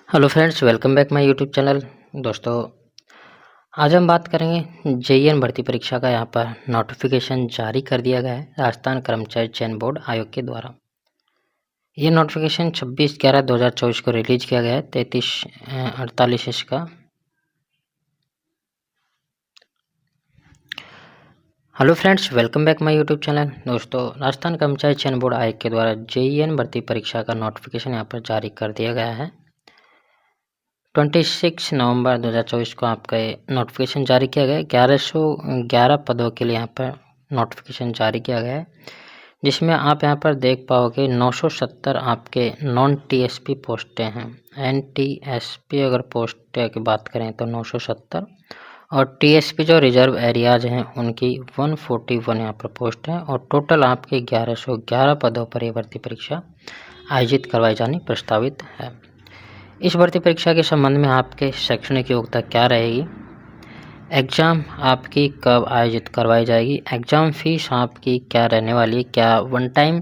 Hello friends, welcome back my YouTube channel. दोस्तों, आज हम बात करेंगे जेईएन भर्ती परीक्षा का। यहाँ पर नोटिफिकेशन जारी कर दिया गया है राजस्थान कर्मचारी चयन बोर्ड आयोग के द्वारा। ये नोटिफिकेशन 26/11/2024 को रिलीज किया गया है 33:48 इसका। Hello friends, welcome back my YouTube channel. दोस्तों, राजस्थान कर्मचारी चयन बोर्ड आयोग के द्वारा जेईएन भर्ती परीक्षा का नोटिफिकेशन यहाँ पर जारी कर दिया गया है। 26 नवंबर 2024 को आपका ये नोटिफिकेशन जारी किया गया है। 1111 पदों के लिए यहाँ पर नोटिफिकेशन जारी किया गया है, जिसमें आप यहाँ पर देख पाओगे 970 आपके नॉन टीएसपी पोस्टें हैं। एनटीएसपी अगर पोस्ट की बात करें तो 970, और टीएसपी जो रिजर्व एरियाज हैं उनकी 141 यहाँ पर पोस्ट है। और टोटल आपके 1111 पदों पर ये भर्ती परीक्षा आयोजित करवाई जानी प्रस्तावित है। इस भर्ती परीक्षा के संबंध में आपके शैक्षणिक योग्यता क्या रहेगी, एग्ज़ाम आपकी कब आयोजित करवाई जाएगी, एग्ज़ाम फीस आपकी क्या रहने वाली है, क्या वन टाइम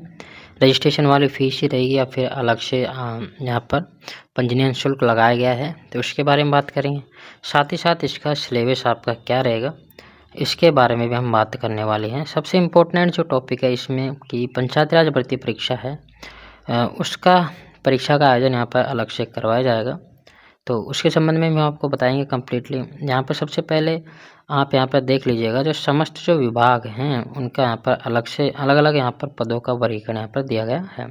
रजिस्ट्रेशन वाली फ़ीस ही रहेगी या फिर अलग से यहाँ पर पंजीयन शुल्क लगाया गया है, तो उसके बारे में बात करेंगे। साथ ही साथ इसका सिलेबस आपका क्या रहेगा, इसके बारे में भी हम बात करने वाले हैं। सबसे इम्पोर्टेंट जो टॉपिक है इसमें कि पंचायती राज भर्ती परीक्षा है, उसका परीक्षा का आयोजन यहाँ पर अलग से करवाया जाएगा, तो उसके संबंध में हम आपको बताएंगे कम्प्लीटली। यहाँ पर सबसे पहले आप यहाँ पर देख लीजिएगा, जो समस्त जो विभाग हैं उनका यहाँ पर अलग से अलग अलग यहाँ पर पदों का वर्गीकरण यहाँ पर दिया गया है।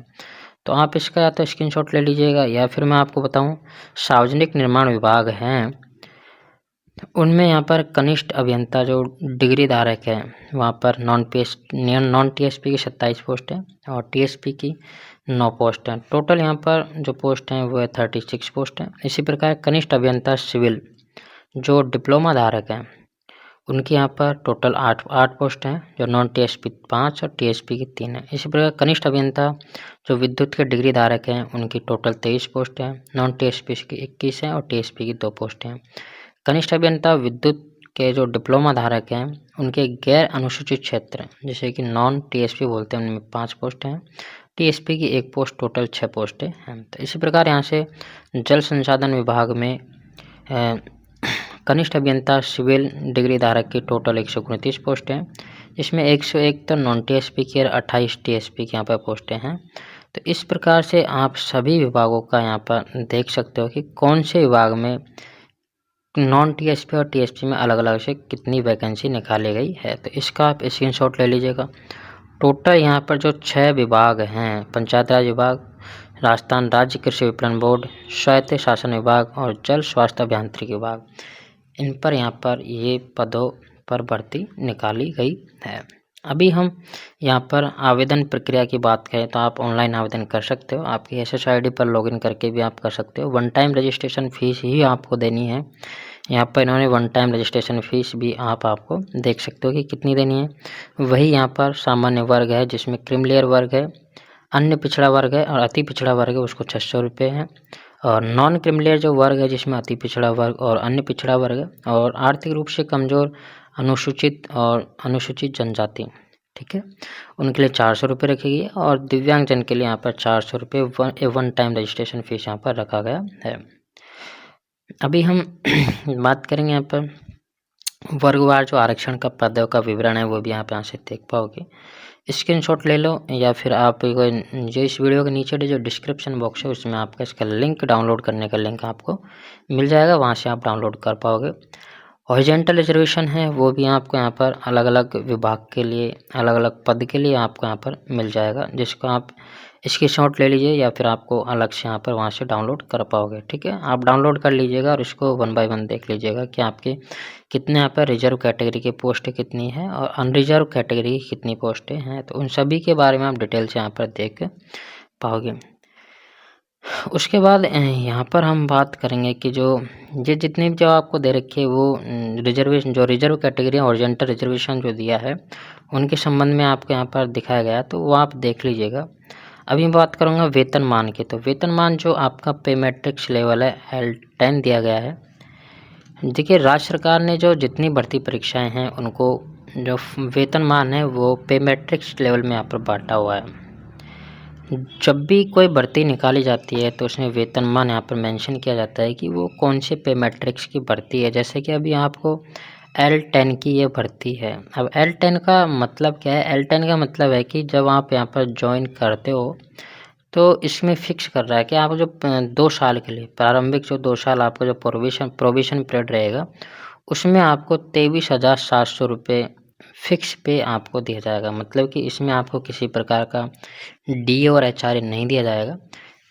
तो आप इसका या तो स्क्रीनशॉट ले लीजिएगा, या फिर मैं आपको बताऊँ, सार्वजनिक निर्माण विभाग हैं उनमें यहाँ पर कनिष्ठ अभियंता जो डिग्री धारक है वहाँ पर नॉन टीएसपी की 27 पोस्ट है और टीएसपी की 9 पोस्ट हैं। टोटल यहाँ पर जो पोस्ट हैं वो 36 पोस्ट हैं। इसी प्रकार कनिष्ठ अभियंता सिविल जो डिप्लोमा धारक हैं उनकी यहाँ पर टोटल 8 पोस्ट हैं, जो नॉन टीएसपी 5 और टीएसपी की 3 है। इसी प्रकार कनिष्ठ अभियंता जो विद्युत के डिग्री धारक हैं उनकी टोटल 23 पोस्ट हैं, नॉन टीएसपी की 21 हैं और टीएसपी की 2 पोस्ट हैं। कनिष्ठ अभियंता विद्युत के जो डिप्लोमा धारक हैं उनके गैर अनुसूचित क्षेत्र जैसे कि नॉन टीएसपी बोलते हैं, उनमें 5 पोस्ट हैं, टीएसपी की 1 पोस्ट, टोटल 6 पोस्टें हैं। तो इसी प्रकार यहाँ से जल संसाधन विभाग में कनिष्ठ अभियंता सिविल डिग्री धारक की टोटल 129 पोस्ट हैं, जिसमें 101 तो नॉन टीएसपी की और 28 टीएसपी की यहाँ पर पोस्टें हैं। तो इस प्रकार से आप सभी विभागों का यहाँ पर देख सकते हो कि कौन से विभाग में नॉन टीएसपी और टीएसपी में अलग अलग से कितनी वैकेंसी निकाली गई है। तो इसका आप स्क्रीनशॉट ले लीजिएगा। टोटल यहाँ पर जो 6 विभाग हैं, पंचायत राज विभाग, राजस्थान राज्य कृषि विपणन बोर्ड, स्वायत्त शासन विभाग और जल स्वास्थ्य अभियांत्रिकी विभाग, इन पर यहाँ पर ये पदों पर भर्ती निकाली गई है। अभी हम यहाँ पर आवेदन प्रक्रिया की बात करें तो आप ऑनलाइन आवेदन कर सकते हो। आपकी एसएसआईडी पर लॉगिन करके भी आप कर सकते हो। वन टाइम रजिस्ट्रेशन फ़ीस ही आपको देनी है। यहाँ पर इन्होंने वन टाइम रजिस्ट्रेशन फ़ीस भी आपको देख सकते हो कि कितनी देनी है। वही यहाँ पर सामान्य वर्ग है जिसमें क्रीमिलेयर वर्ग है, अन्य पिछड़ा वर्ग है और अति पिछड़ा वर्ग है, उसको 600 रुपये है। और नॉन क्रीमिलेयर जो वर्ग है जिसमें अति पिछड़ा वर्ग और अन्य पिछड़ा वर्ग है, और आर्थिक रूप से कमज़ोर, अनुसूचित और अनुसूचित जनजाति, ठीक है, उनके लिए 400 रुपये रखेगी। और दिव्यांगजन के लिए यहाँ पर 400 रुपये वन टाइम रजिस्ट्रेशन फ़ीस यहाँ पर रखा गया है। अभी हम बात करेंगे यहाँ पर वर्गवार जो आरक्षण का पदों का विवरण है वो भी आप यहाँ से देख पाओगे। स्क्रीनशॉट ले लो, या फिर आप जो इस वीडियो के नीचे जो डिस्क्रिप्शन बॉक्स है उसमें आपका इसका लिंक, डाउनलोड करने का लिंक आपको मिल जाएगा, वहाँ से आप डाउनलोड कर पाओगे। हॉरिजॉन्टल रिजर्वेशन है वो भी आपको यहाँ पर अलग अलग विभाग के लिए, अलग अलग पद के लिए आपको यहाँ पर मिल जाएगा, जिसको आप स्क्रीनशॉट ले लीजिए या फिर आपको अलग से यहाँ पर वहाँ से डाउनलोड कर पाओगे। ठीक है, आप डाउनलोड कर लीजिएगा और इसको 1 बाय 1 देख लीजिएगा कि आपके कितने यहाँ पर रिजर्व कैटेगरी की पोस्टें कितनी है और अनरिजर्व कैटेगरी की कितनी पोस्टें हैं, तो उन सभी के बारे में आप डिटेल से यहाँ पर देख पाओगे। उसके बाद यहाँ पर हम बात करेंगे कि जो ये जितनी भी जो आपको दे रखी है वो रिजर्वेशन, जो रिजर्व कैटेगरी हॉरिजॉन्टल रिजर्वेशन जो दिया है उनके संबंध में आपको यहाँ पर दिखाया गया है, तो वो आप देख लीजिएगा। अभी मैं बात करूँगा वेतनमान की। तो वेतनमान जो आपका पे मैट्रिक्स लेवल है L10 दिया गया है। देखिए, राज्य सरकार ने जो जितनी भर्ती परीक्षाएं हैं उनको जो वेतनमान है वो पे मैट्रिक्स लेवल में यहाँ पर बांटा हुआ है। जब भी कोई भर्ती निकाली जाती है तो उसमें वेतनमान यहाँ पर मेंशन किया जाता है कि वो कौन से पे मैट्रिक्स की भर्ती है। जैसे कि अभी आपको L10 की ये भर्ती है। अब L10 का मतलब क्या है? L10 का मतलब है कि जब आप यहाँ पर ज्वाइन करते हो तो इसमें फिक्स कर रहा है कि आप जो 2 साल के लिए प्रारंभिक जो 2 साल आपका जो प्रोविशन पीरियड रहेगा, उसमें आपको 23,700 रुपये फिक्स पे आपको दिया जाएगा। मतलब कि इसमें आपको किसी प्रकार का डीए और एचआरए नहीं दिया जाएगा।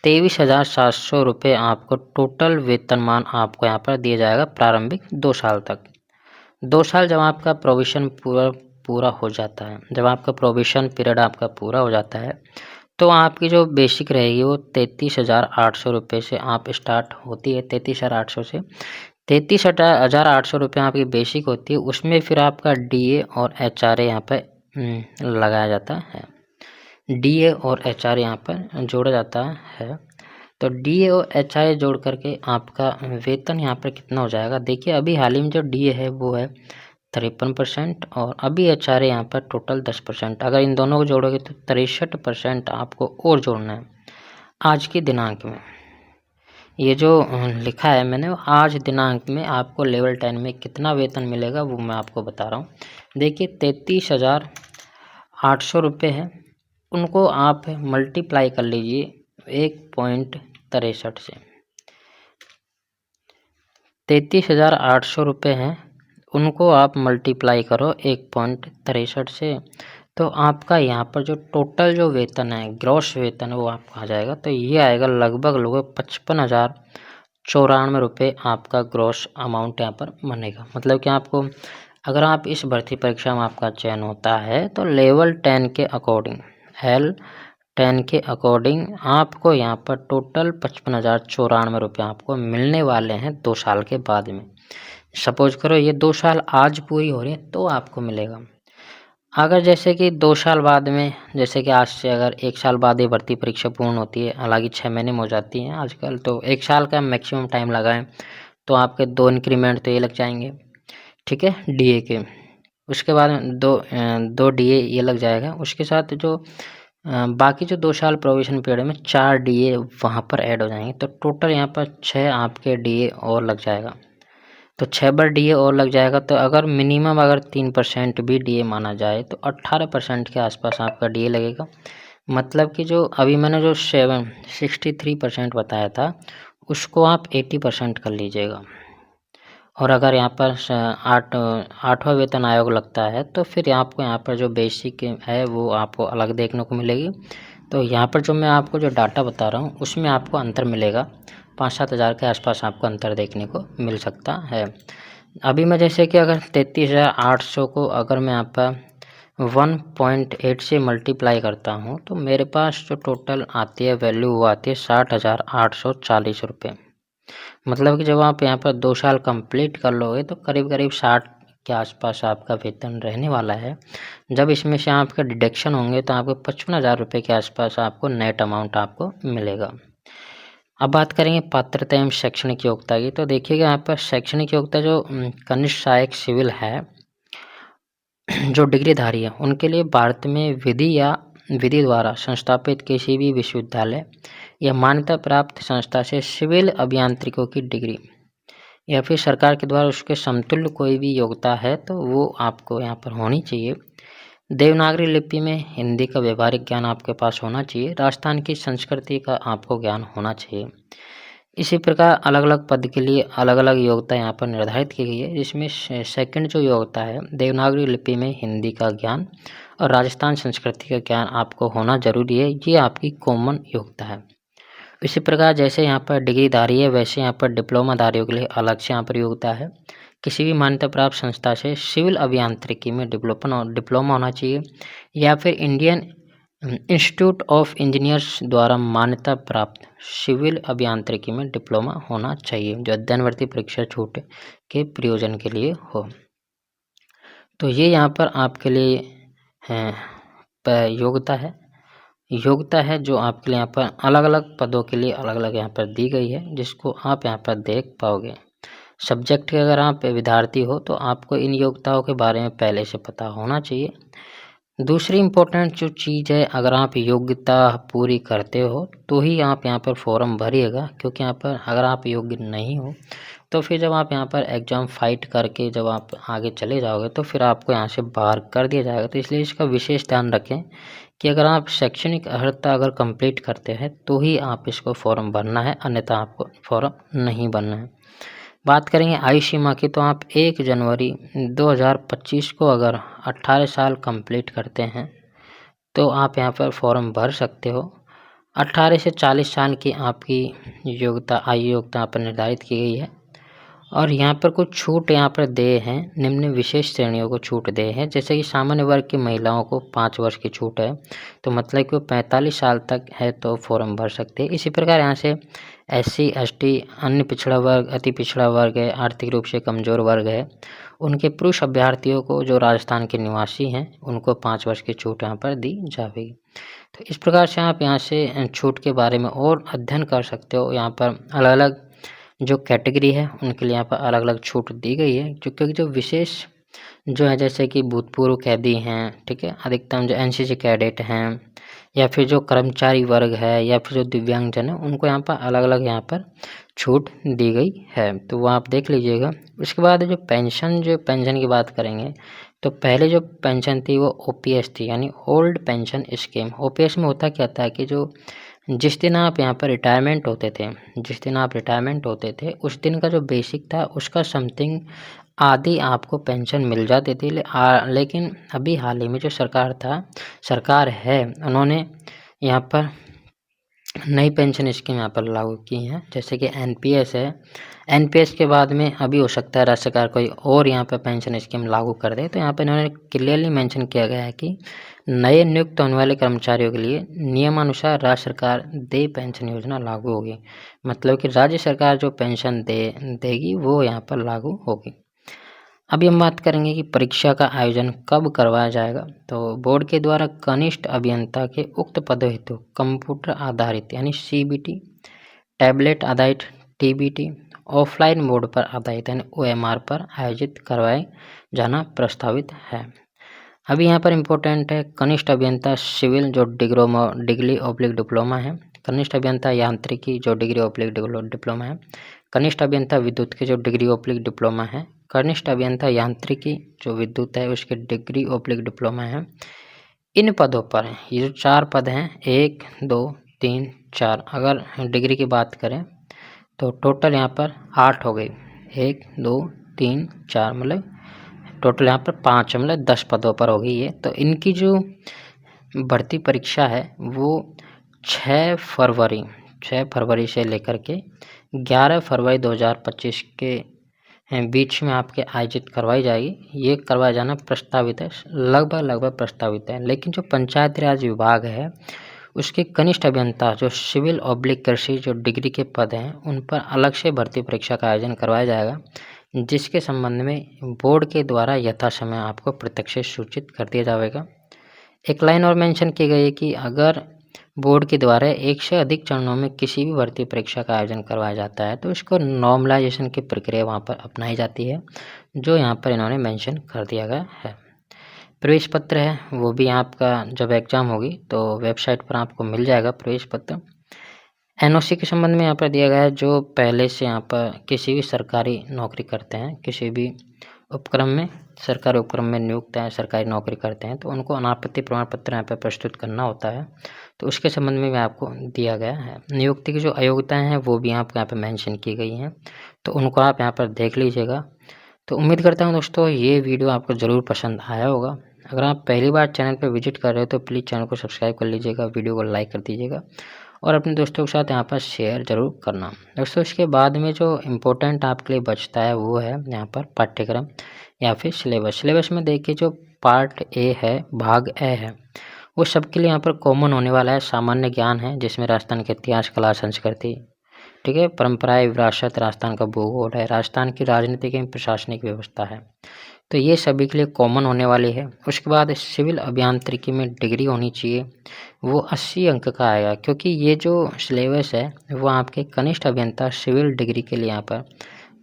23,700 रुपये आपको टोटल वेतनमान आपको यहाँ पर दिया जाएगा प्रारंभिक 2 साल तक। 2 साल जब आपका प्रोविशन पूरा हो जाता है, जब आपका प्रोविशन पीरियड आपका पूरा हो जाता है, तो आपकी जो बेसिक रहेगी वो 33,800 रुपये से आप स्टार्ट होती है। 33,800 से 33,800 रुपये आपकी बेसिक होती है। उसमें फिर आपका डीए और एचआरए यहाँ पर लगाया जाता है। डीए और एचआरए यहाँ पर जोड़ा जाता है। तो डीए और एचआरए जोड़ करके आपका वेतन यहाँ पर कितना हो जाएगा? देखिए अभी हाल ही में जो डीए है वो है 53% और अभी एचआरए यहाँ पर टोटल 10%। अगर इन दोनों को जोड़ोगे तो 63% आपको और जोड़ना है आज के दिनांक में। ये जो लिखा है मैंने, आज दिनांक में आपको लेवल 10 में कितना वेतन मिलेगा वो मैं आपको बता रहा हूँ। देखिए 33,800 रुपये है, उनको आप मल्टीप्लाई कर लीजिए 1.63 से। 33,800 रुपये हैं, उनको आप मल्टीप्लाई करो 1.63 से, तो आपका यहाँ पर जो टोटल जो वेतन है, ग्रॉस वेतन है, वो आपका आ जाएगा। तो ये आएगा लगभग 55,094 रुपये आपका ग्रॉस अमाउंट यहाँ पर बनेगा। मतलब कि आपको अगर आप इस भर्ती परीक्षा में आपका चयन होता है तो लेवल 10 के अकॉर्डिंग L10 के अकॉर्डिंग आपको यहाँ पर टोटल 55,094 रुपये आपको मिलने वाले हैं 2 साल के बाद में। सपोज करो ये 2 साल आज पूरी हो रही है तो आपको मिलेगा। अगर जैसे कि 2 साल बाद में, जैसे कि आज से अगर 1 साल बाद ये भर्ती परीक्षा पूर्ण होती है, हालांकि 6 महीने में हो जाती हैं आजकल, तो 1 साल का मैक्सिमम टाइम लगाएं तो आपके 2 इंक्रीमेंट तो ये लग जाएंगे, ठीक है, डीए के। उसके बाद दो डीए ये लग जाएगा। उसके साथ जो बाकी जो 2 साल प्रोविजन पीरियड में 4 डीए वहाँ पर ऐड हो जाएंगे, तो टोटल यहाँ पर 6 आपके डीए और लग जाएगा। तो 6 बार डीए और लग जाएगा। तो अगर मिनिमम अगर 3% भी डीए माना जाए तो 18% के आसपास आपका डीए लगेगा। मतलब कि जो अभी मैंने जो 63% बताया था उसको आप 80% कर लीजिएगा। और अगर यहाँ पर 8वां वेतन आयोग लगता है तो फिर आपको यहाँ पर जो बेसिक है वो आपको अलग देखने को मिलेगी। तो यहाँ पर जो मैं आपको जो डाटा बता रहा हूँ उसमें आपको अंतर मिलेगा, 5-7 हज़ार के आसपास आपको अंतर देखने को मिल सकता है। अभी मैं जैसे कि अगर 33,800 को अगर मैं यहाँ पर 1.8 से मल्टीप्लाई करता हूँ तो मेरे पास जो टोटल आती है वैल्यू वो आती है 60,840 रुपये। मतलब कि जब आप यहाँ पर 2 साल कंप्लीट कर लोगे तो करीब करीब 60 के आसपास आपका वेतन रहने वाला है। जब इसमें से आपके डिडक्शन होंगे तो आपको 55,000 रुपये के आसपास आपको नेट अमाउंट आपको मिलेगा। अब बात करेंगे पात्रता एवं शैक्षणिक योग्यता की। तो देखिएगा यहाँ पर शैक्षणिक योग्यता जो कनिष्ठ सहायक सिविल है जो डिग्रीधारी है उनके लिए भारत में विधि द्वारा संस्थापित किसी भी विश्वविद्यालय या मान्यता प्राप्त संस्था से सिविल अभियांत्रिकों की डिग्री या फिर सरकार के द्वारा उसके समतुल्य कोई भी योग्यता है तो वो आपको यहाँ पर होनी चाहिए। देवनागरी लिपि में हिंदी का व्यवहारिक ज्ञान आपके पास होना चाहिए। राजस्थान की संस्कृति का आपको ज्ञान होना चाहिए। इसी प्रकार अलग अलग पद के लिए अलग अलग योग्यता यहाँ पर निर्धारित की गई है, जिसमें सेकंड जो योग्यता है देवनागरी लिपि में हिंदी का ज्ञान और राजस्थान संस्कृति का ज्ञान आपको होना जरूरी है। ये आपकी कॉमन योग्यता है। इसी प्रकार जैसे यहाँ पर डिग्रीधारी है वैसे यहाँ पर डिप्लोमाधारियों के लिए अलग से यहाँ पर योग्यता है। किसी भी मान्यता प्राप्त संस्था से सिविल अभियांत्रिकी में डिप्लोमा होना चाहिए या फिर इंडियन इंस्टीट्यूट ऑफ इंजीनियर्स द्वारा मान्यता प्राप्त सिविल अभियांत्रिकी में डिप्लोमा होना चाहिए जो अध्ययनवर्ती परीक्षा छूट के प्रयोजन के लिए हो। तो ये यहाँ पर आपके लिए योग्यता है जो आपके लिए यहाँ पर अलग अलग पदों के लिए अलग अलग यहाँ पर दी गई है, जिसको आप यहाँ पर देख पाओगे। सब्जेक्ट के अगर आप विद्यार्थी हो तो आपको इन योग्यताओं के बारे में पहले से पता होना चाहिए। दूसरी इम्पोर्टेंट जो चीज़ है, अगर आप योग्यता पूरी करते हो तो ही आप यहाँ पर फॉर्म भरिएगा, क्योंकि यहाँ पर अगर आप योग्य नहीं हो तो फिर जब आप यहाँ पर एग्ज़ाम फाइट करके जब आप आगे चले जाओगे तो फिर आपको यहाँ से बाहर कर दिया जाएगा। तो इसलिए इसका विशेष ध्यान रखें कि अगर आप शैक्षणिक अर्हता अगर कंप्लीट करते हैं तो ही आप इसको फॉर्म भरना है, अन्यथा आपको फॉर्म नहीं भरना है। बात करेंगे आयु सीमा की, तो आप 1 जनवरी 2025 को अगर 18 साल कंप्लीट करते हैं तो आप यहाँ पर फॉर्म भर सकते हो। 18 से 40 साल की आपकी आयु योग्यता यहाँ पर निर्धारित की गई है। और यहाँ पर कुछ छूट यहाँ पर दे हैं, निम्न विशेष श्रेणियों को छूट दे हैं, जैसे कि सामान्य वर्ग की महिलाओं को 5 वर्ष की छूट है, तो मतलब कि वो 45 साल तक है तो फॉर्म भर सकते हैं। इसी प्रकार यहाँ से SC ST अन्य पिछड़ा वर्ग, अति पिछड़ा वर्ग है, आर्थिक रूप से कमज़ोर वर्ग है, उनके पुरुष अभ्यर्थियों को जो राजस्थान के निवासी हैं उनको 5 वर्ष की छूट यहाँ पर दी जाएगी। तो इस प्रकार से आप यहाँ से छूट के बारे में और अध्ययन कर सकते हो। यहाँ पर अलग अलग जो कैटेगरी है उनके लिए यहाँ पर अलग अलग छूट दी गई है, क्योंकि जो विशेष जो है जैसे कि भूतपूर्व कैदी हैं, ठीक है, अधिकतम जो NCC कैडेट हैं, या फिर जो कर्मचारी वर्ग है, या फिर जो दिव्यांगजन है, उनको यहाँ पर अलग अलग यहाँ पर छूट दी गई है, तो वो आप देख लीजिएगा। उसके बाद जो पेंशन की बात करेंगे तो पहले जो पेंशन थी वो OPS थी, यानी ओल्ड पेंशन स्कीम। OPS में होता क्या था कि जो जिस दिन आप यहाँ पर रिटायरमेंट होते थे उस दिन का जो बेसिक था उसका समथिंग आधी आपको पेंशन मिल जाती थी। लेकिन अभी हाल ही में जो सरकार है, उन्होंने यहाँ पर नई पेंशन स्कीम यहाँ पर लागू की हैं, जैसे कि NPS है। NPS के बाद में अभी हो सकता है राज्य सरकार कोई और यहाँ पर पेंशन स्कीम लागू कर दे। तो यहाँ पर इन्होंने क्लियरली मेंशन किया गया है कि नए नियुक्त होने वाले कर्मचारियों के लिए नियमानुसार राज्य सरकार देय पेंशन योजना लागू होगी, मतलब कि राज्य सरकार जो पेंशन देगी वो यहाँ पर लागू होगी। अभी हम बात करेंगे कि परीक्षा का आयोजन कब करवाया जाएगा। तो बोर्ड के द्वारा कनिष्ठ अभियंता के उक्त पदों हेतु कंप्यूटर आधारित यानी CBT, टैबलेट आधारित TBT, ऑफलाइन मोड पर आधारित यानी OMR पर आयोजित करवाए जाना प्रस्तावित है। अभी यहाँ पर इम्पोर्टेंट है कनिष्ठ अभियंता सिविल जो डिग्री/डिप्लोमा है, कनिष्ठ अभियंता यांत्रिकी जो डिग्री/डिप्लोमा है, कनिष्ठ अभियंता विद्युत की जो डिग्री/डिप्लोमा है, कनिष्ठ अभियंता यांत्रिकी जो विद्युत है उसके डिग्री/डिप्लोमा है। इन पदों पर ये जो 4 पद हैं 1 2 3 4, अगर डिग्री की बात करें तो टोटल यहाँ पर 8 हो गई। 1 2 3 4 मतलब टोटल यहाँ पर 5 मतलब 10 पदों पर हो गई है। तो इनकी जो भर्ती परीक्षा है वो 6 फरवरी से लेकर के 11 फरवरी 2025 के बीच में आपके आयोजित करवाई जाएगी। ये करवाया जाना प्रस्तावित है, लगभग प्रस्तावित है। लेकिन जो पंचायती राज विभाग है उसके कनिष्ठ अभियंता जो सिविल/कृषि जो डिग्री के पद हैं उन पर अलग से भर्ती परीक्षा का आयोजन करवाया जाएगा, जिसके संबंध में बोर्ड के द्वारा यथासमय आपको प्रत्यक्ष सूचित कर दिया जाएगा। एक लाइन और मेंशन की गई है कि अगर बोर्ड के द्वारा एक से अधिक चरणों में किसी भी भर्ती परीक्षा का आयोजन करवाया जाता है तो इसको नॉर्मलाइजेशन की प्रक्रिया वहाँ पर अपनाई जाती है, जो यहाँ पर इन्होंने मेंशन कर दिया गया है। प्रवेश पत्र है वो भी आपका जब एग्ज़ाम होगी तो वेबसाइट पर आपको मिल जाएगा प्रवेश पत्र। NOC के संबंध में यहाँ पर दिया गया है जो पहले से यहाँ पर किसी भी सरकारी नौकरी करते हैं, किसी भी सरकारी उपक्रम में नियुक्त हैं, सरकारी नौकरी करते हैं, तो उनको अनापत्ति प्रमाण पत्र यहाँ पर प्रस्तुत करना होता है, तो उसके संबंध में भी आपको दिया गया है। नियुक्ति की जो अयोग्यताएं हैं वो भी आपको यहाँ पर मेंशन की गई हैं, तो उनको आप यहाँ पर देख लीजिएगा। तो उम्मीद करता हूँ दोस्तों ये वीडियो आपको ज़रूर पसंद आया होगा। अगर आप पहली बार चैनल पर विजिट कर रहे हो तो प्लीज़ चैनल को सब्सक्राइब कर लीजिएगा, वीडियो को लाइक कर दीजिएगा और अपने दोस्तों के साथ यहाँ पर शेयर ज़रूर करना। दोस्तों इसके बाद में जो इम्पोर्टेंट आपके लिए बचता है वो है यहाँ पर पाठ्यक्रम या फिर सिलेबस में देखिए जो पार्ट A है, भाग A है, वो सबके लिए यहाँ पर कॉमन होने वाला है। सामान्य ज्ञान है जिसमें राजस्थान के इतिहास, कला, संस्कृति, ठीक है, परंपराएं, विरासत, राजस्थान का भूगोल है, राजस्थान की राजनीतिक एवं प्रशासनिक व्यवस्था है, तो ये सभी के लिए कॉमन होने वाली है। उसके बाद सिविल अभियांत्रिकी में डिग्री होनी चाहिए, वो 80 अंक का आएगा, क्योंकि ये जो सिलेबस है वो आपके कनिष्ठ अभियंता सिविल डिग्री के लिए यहाँ पर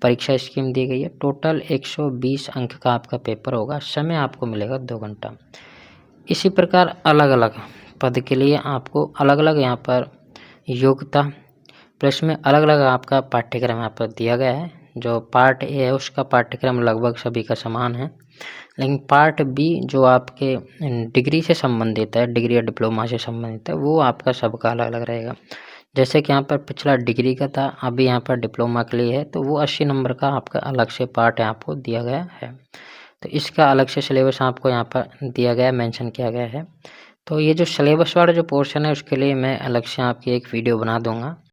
परीक्षा स्कीम दी गई है। टोटल 120 अंक का आपका पेपर होगा, समय आपको मिलेगा 2 घंटा। इसी प्रकार अलग-अलग पद के लिए आपको अलग-अलग यहाँ पर योग्यता प्लस में अलग-अलग आपका पाठ्यक्रम यहाँ पर दिया गया है। जो पार्ट ए है उसका पाठ्यक्रम लगभग सभी का समान है, लेकिन पार्ट बी जो आपके डिग्री से संबंधित है, डिग्री या डिप्लोमा से संबंधित है, वो आपका सबका अलग-अलग रहेगा। जैसे कि यहाँ पर पिछला डिग्री का था, अभी यहाँ पर डिप्लोमा के लिए है, तो वो 80 नंबर का आपका अलग से पार्ट आपको दिया गया है। तो इसका अलग से सिलेबस आपको यहाँ पर दिया गया है, मेंशन किया गया है। तो ये जो सिलेबस वाला जो पोर्शन है उसके लिए मैं अलग से आपकी एक वीडियो बना दूँगा।